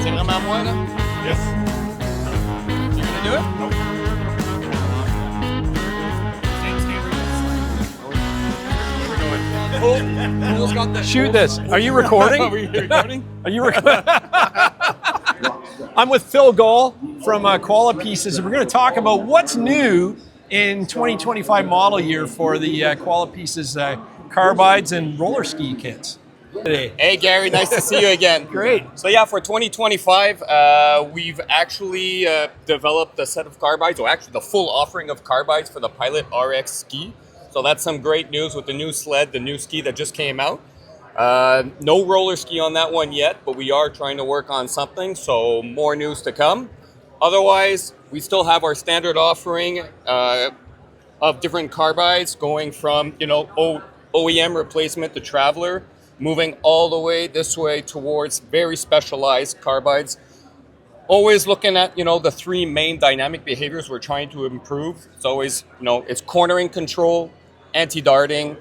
C'est vraiment à moi, là? Yes. You gonna do it? Nope. Phil's got the Shoot this. Are you recording? Are we recording? Are you recording? I'm with Phil Gaul from Qualipieces, and we're going to talk about what's new in 2025 model year for the Qualipieces carbides and roller ski kits today. Hey Gary, nice to see you again. Great. So yeah, for 2025, we've actually developed a set of carbides, or actually the full offering of carbides for the Pilot RX ski. So that's some great news with the new sled, the new ski that just came out. No roller ski on that one yet, but we are trying to work on something, so more news to come. Otherwise, we still have our standard offering of different carbides going from, OEM replacement to Traveler, moving all the way this way towards very specialized carbides. Always looking at, the three main dynamic behaviors we're trying to improve. It's always, it's cornering control, anti-darting,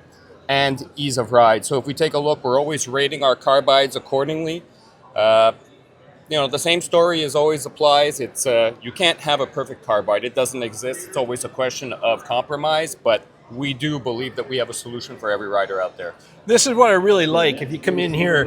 and ease of ride. So if we take a look, we're always rating our carbides accordingly. The same story as always applies. It's you can't have a perfect carbide. It doesn't exist. It's always a question of compromise, but we do believe that we have a solution for every rider out there. This is what I really like. If you come in here,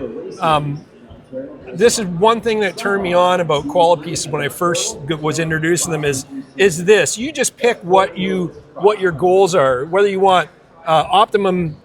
this is one thing that turned me on about Qualipieces when I first was introducing them is this. You just pick what your goals are, whether you want optimum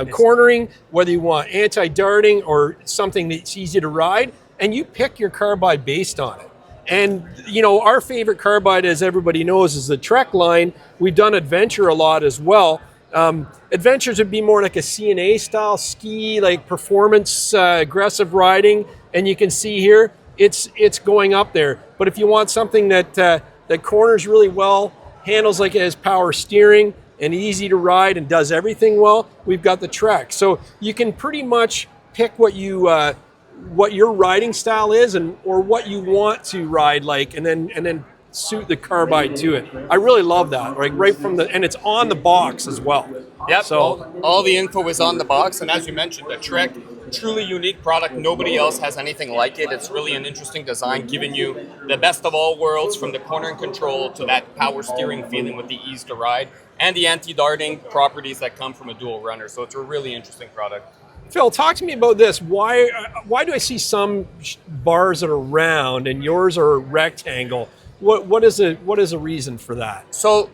cornering, whether you want anti-darting or something that's easy to ride, and you pick your carbide based on it. And, our favorite carbide, as everybody knows, is the TRAC line. We've done Adventure a lot as well. Adventures would be more like a CNA style ski, like performance, aggressive riding. And you can see here, it's going up there. But if you want something that corners really well, handles like it has power steering, and easy to ride and does everything well, we've got the TRAC. So you can pretty much pick what your riding style is or what you want to ride like, and then suit the carbide to it. I really love that, right from and it's on the box as well. Yep, so all the info is on the box, and as you mentioned, the TRAC, truly unique product. Nobody else has anything like it. It's really an interesting design, giving you the best of all worlds, from the cornering control to that power steering feeling with the ease to ride, and the anti-darting properties that come from a dual runner. So it's a really interesting product. Phil, talk to me about this. Why do I see some bars that are round and yours are rectangle? What is the reason for that? So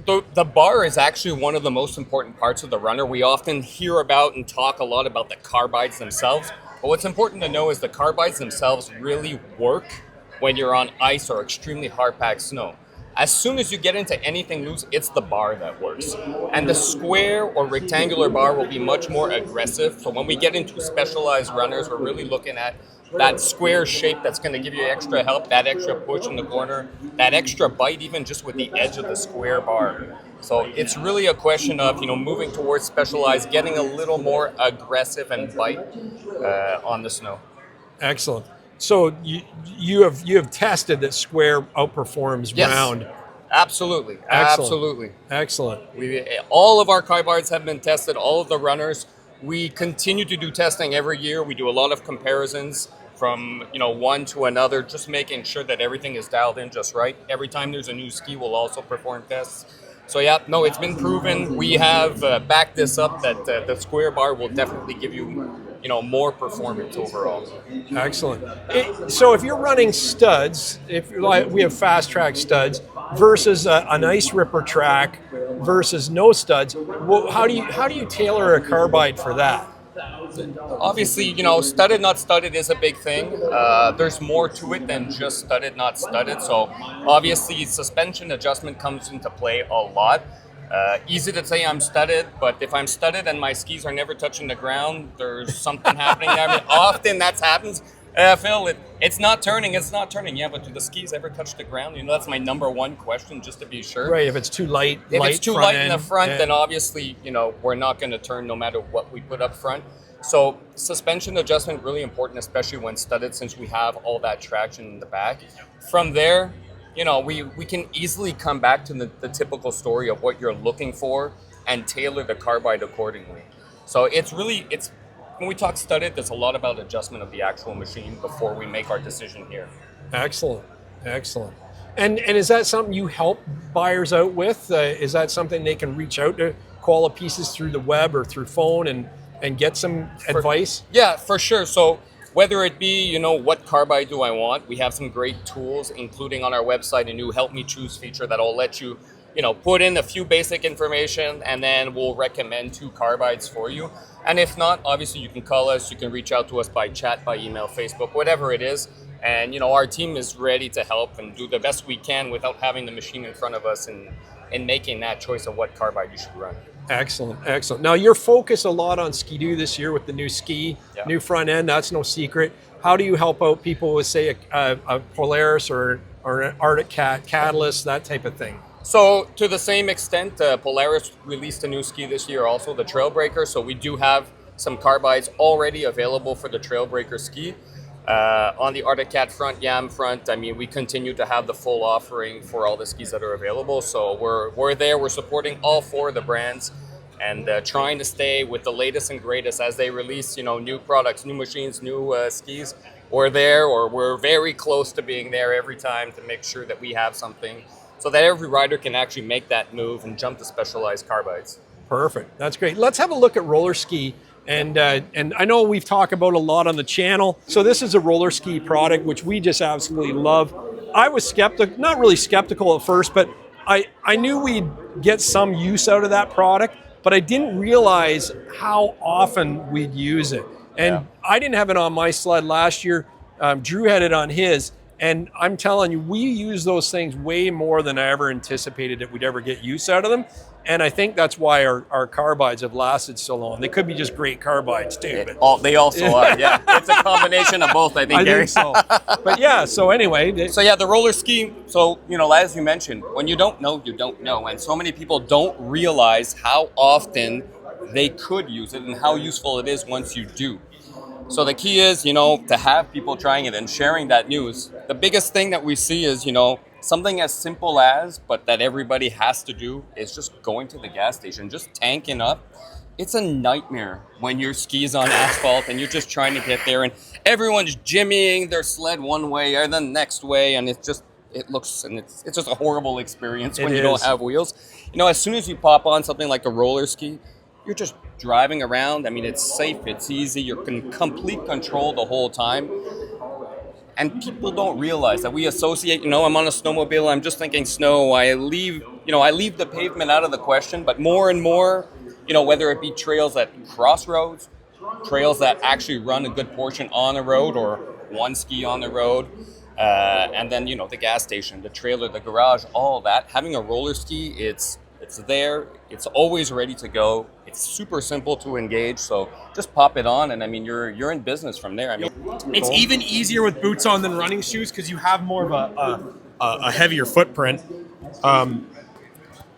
the bar is actually one of the most important parts of the runner. We often hear about and talk a lot about the carbides themselves, but what's important to know is the carbides themselves really work when you're on ice or extremely hard-packed snow. As soon as you get into anything loose, it's the bar that works. And the square or rectangular bar will be much more aggressive. So when we get into specialized runners, we're really looking at that square shape that's going to give you extra help, that extra push in the corner, that extra bite even just with the edge of the square bar. So it's really a question of, moving towards specialized, getting a little more aggressive and bite on the snow. Excellent. So you have tested that square outperforms round. Absolutely. Excellent. Absolutely. Excellent. All of our carbides have been tested, all of the runners. We continue to do testing every year. We do a lot of comparisons from one to another, just making sure that everything is dialed in just right. Every time there's a new ski, we'll also perform tests. So it's been proven. We have backed this up that the square bar will definitely give you more performance overall. Excellent. So if you're running studs, we have fast track studs versus an ice ripper track versus no studs, how do you tailor a carbide for that? Obviously, studded, not studded is a big thing. There's more to it than just studded, not studded. So obviously, suspension adjustment comes into play a lot. Easy to say I'm studded, but if I'm studded and my skis are never touching the ground, there's something happening there. Often that happens. Phil, it's not turning. Yeah, but do the skis ever touch the ground? That's my number one question, just to be sure. Right, if it's too light. If it's too light in the front, then obviously, we're not going to turn no matter what we put up front. So suspension adjustment, really important, especially when studded, since we have all that traction in the back. From there, we can easily come back to the typical story of what you're looking for and tailor the carbide accordingly. So it's when we talk studded, there's a lot about adjustment of the actual machine before we make our decision here. Excellent, excellent. And is that something you help buyers out with? Is that something they can reach out to Qualipieces through the web or through phone and get some advice? Yeah, for sure. So whether it be, you know, what carbide do I want, we have some great tools, including on our website a new Help Me Choose feature that'll let you, you know, put in a few basic information and then we'll recommend 2 carbides for you. And if not, obviously you can call us, you can reach out to us by chat, by email, Facebook, whatever it is. And, you know, our team is ready to help and do the best we can without having the machine in front of us and making that choice of what carbide you should run. Excellent, excellent. Now, you're focused a lot on Ski-Doo this year with the new ski, new front end. That's no secret. How do you help out people with, say, a Polaris or an Arctic Catalyst, that type of thing? So, to the same extent, Polaris released a new ski this year, also the Trailbreaker. So we do have some carbides already available for the Trailbreaker ski. On the Arctic Cat front, YAM front, I mean, we continue to have the full offering for all the skis that are available. So we're there, we're supporting all 4 of the brands and trying to stay with the latest and greatest as they release, you know, new products, new machines, new skis. We're there, or we're very close to being there every time to make sure that we have something so that every rider can actually make that move and jump to specialized carbides. Perfect, that's great. Let's have a look at roller ski. And I know we've talked about a lot on the channel. So this is a roller ski product, which we just absolutely love. I was skeptical, not really skeptical at first, but I knew we'd get some use out of that product, but I didn't realize how often we'd use it. And I didn't have it on my sled last year. Drew had it on his. And I'm telling you, we use those things way more than I ever anticipated that we'd ever get use out of them. And I think that's why our carbides have lasted so long. They could be just great carbides too. But they also are, yeah. It's a combination of both, I think, Gary. Think so. But yeah, so anyway. So yeah, the roller ski, so, you know, as you mentioned, when you don't know, you don't know. And so many people don't realize how often they could use it and how useful it is once you do. So the key is, you know, to have people trying it and sharing that news. The biggest thing that we see is, you know, something as simple as, but that everybody has to do, is just going to the gas station, just tanking up. It's a nightmare when your ski's on asphalt and you're just trying to get there and everyone's jimmying their sled one way or the next way, and it's just a horrible experience when you don't have wheels. You know, as soon as you pop on something like a roller ski, you're just driving around. I mean, it's safe, it's easy, you're in complete control the whole time. And people don't realize that we associate, you know, I'm on a snowmobile, I'm just thinking snow, I leave the pavement out of the question, but more and more, you know, whether it be trails that cross roads, trails that actually run a good portion on the road or one ski on the road, and then, you know, the gas station, the trailer, the garage, all that. Having a roller ski, it's there, it's always ready to go. It's super simple to engage, so just pop it on, and I mean, you're in business from there. I mean, it's even easier with boots on than running shoes because you have more of a heavier footprint. Yeah,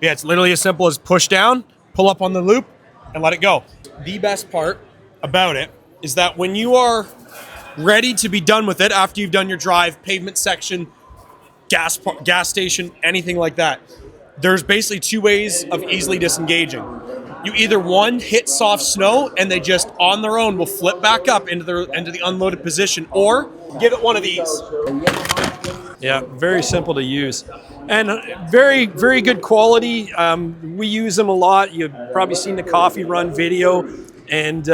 it's literally as simple as push down, pull up on the loop, and let it go. The best part about it is that when you are ready to be done with it, after you've done your drive, pavement section, gas station, anything like that, there's basically 2 ways of easily disengaging. You either, one, hit soft snow and they just on their own will flip back up into the unloaded position, or give it one of these. Yeah, very simple to use. And very, very good quality. We use them a lot. You've probably seen the coffee run video, and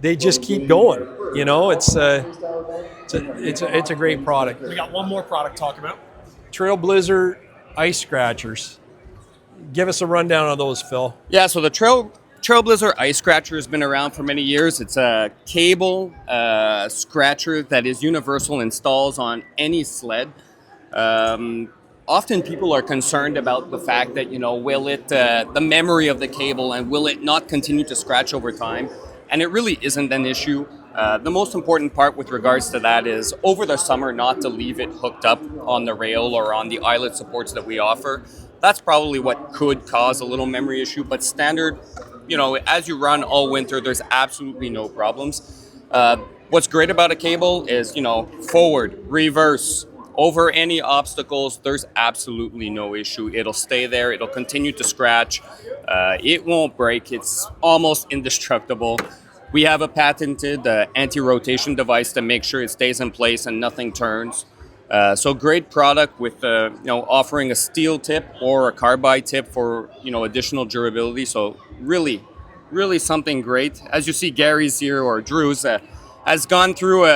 they just keep going. You know, it's a great product. We got one more product to talk about. Trailblazer ice scratchers. Give us a rundown on those, Phil. Yeah, so the Trailblazer ice scratcher has been around for many years. It's a cable scratcher that is universal, installs on any sled. Often people are concerned about the fact that, you know, will it, the memory of the cable, and will it not continue to scratch over time? And it really isn't an issue. The most important part with regards to that is over the summer not to leave it hooked up on the rail or on the eyelet supports that we offer. That's probably what could cause a little memory issue, but standard, you know, as you run all winter, there's absolutely no problems. What's great about a cable is, you know, forward, reverse, over any obstacles, there's absolutely no issue. It'll stay there, it'll continue to scratch. It won't break, it's almost indestructible. We have a patented anti-rotation device to make sure it stays in place and nothing turns. So great product with offering a steel tip or a carbide tip for additional durability. So really something great. As you see, Gary's here or Drew's has gone through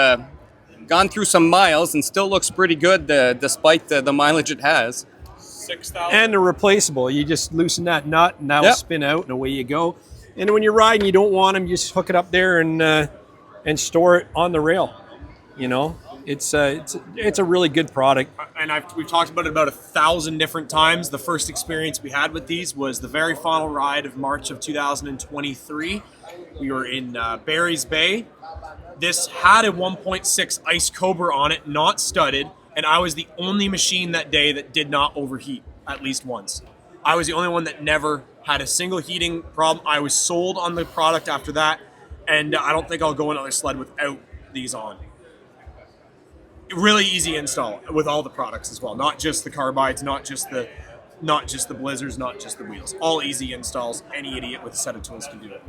some miles and still looks pretty good despite the mileage it has. 6,000. And they're replaceable. You just loosen that nut and that'll spin out and away you go. And when you're riding, you don't want them, you just hook it up there and store it on the rail. It's a really good product. And we've talked about it about 1,000 different times. The first experience we had with these was the very final ride of March of 2023. We were in Barry's Bay. This had a 1.6 Ice Cobra on it, not studded, and I was the only machine that day that did not overheat at least once. I was the only one that never had a single heating problem. I was sold on the product after that, and I don't think I'll go another sled without these on. Really easy install with all the products as well, not just the carbides, not just the blizzards, not just the wheels. All easy installs. Any idiot with a set of tools can do it.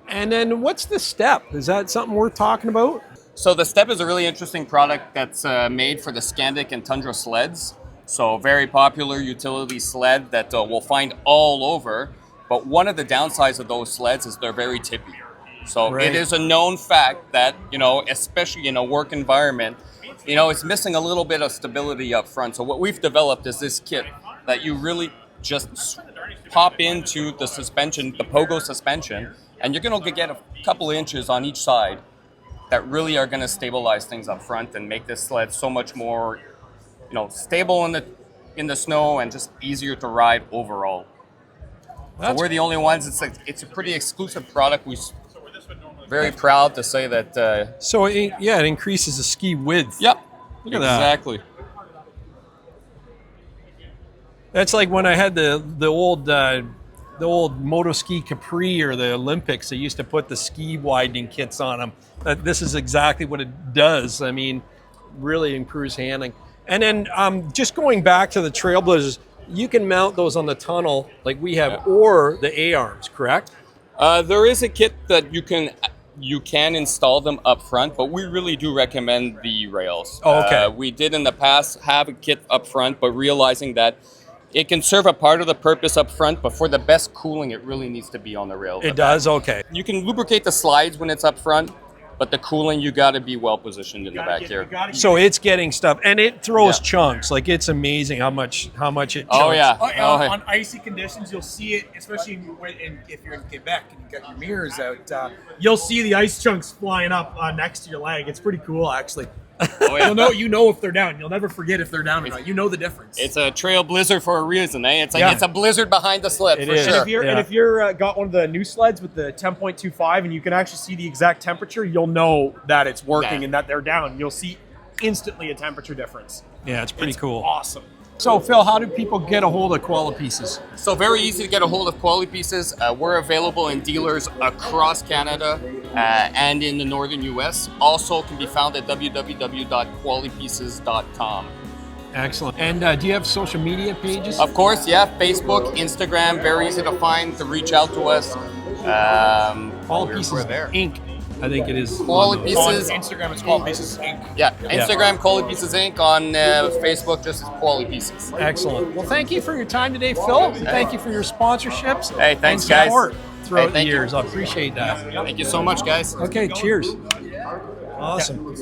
And then what's the Step? Is that something worth talking about? So the Step is a really interesting product that's made for the Scandic and Tundra sleds. So very popular utility sled that we'll find all over. But one of the downsides of those sleds is they're very tippy. So It is a known fact that, especially in a work environment, it's missing a little bit of stability up front. So what we've developed is this kit that you really just pop into the suspension, the pogo suspension, and you're going to get a couple of inches on each side that really are going to stabilize things up front and make this sled so much more, stable in the snow and just easier to ride overall. So we're the only ones. It's a pretty exclusive product. We're very proud to say that. So it increases the ski width. Yep. Look at that. Exactly. That's like when I had the old Moto Ski Capri or the Olympics. They used to put the ski widening kits on them. This is exactly what it does. I mean, really improves handling. And then just going back to the Trailblazers, you can mount those on the tunnel like we have, or the A-arms, correct? There is a kit that you can install them up front, but we really do recommend the rails. Oh, okay. We did in the past have a kit up front, but realizing that it can serve a part of the purpose up front, but for the best cooling, it really needs to be on the rails. It does? Okay. You can lubricate the slides when it's up front, but the cooling, you got to be well positioned in the back here. So it's getting stuff, and it throws chunks. Like, it's amazing how much it chunks. Oh, yeah. On icy conditions, you'll see it, especially if you're in Quebec and you've got your mirrors out. You'll see the ice chunks flying up next to your leg. It's pretty cool, actually. Oh, yeah. You know if they're down. You'll never forget if they're down or not. You know the difference. It's a trail blizzard for a reason, eh? It's like it's a blizzard behind the sled for sure. And if you're got one of the new sleds with the 10.25 and you can actually see the exact temperature, you'll know that it's working and that they're down. You'll see instantly a temperature difference. Yeah, it's pretty cool. Awesome. So, Phil, how do people get a hold of Qualipieces? So very easy to get a hold of Qualipieces. We're available in dealers across Canada and in the northern US. Also can be found at www.qualipieces.com. Excellent. And do you have social media pages? Of course, yeah. Facebook, Instagram, very easy to find, to reach out to us. Qualipieces Inc. I think it is. Qualipieces. On Instagram, it's Qualipieces Inc. Yeah, Instagram, Qualipieces Inc. On Facebook, just as Qualipieces. Excellent. Well, thank you for your time today, Phil. Thank you for your sponsorships. Hey, thanks, and guys. support throughout the thank you. years. I appreciate that. Thank you so much, guys. Okay, cheers. Awesome.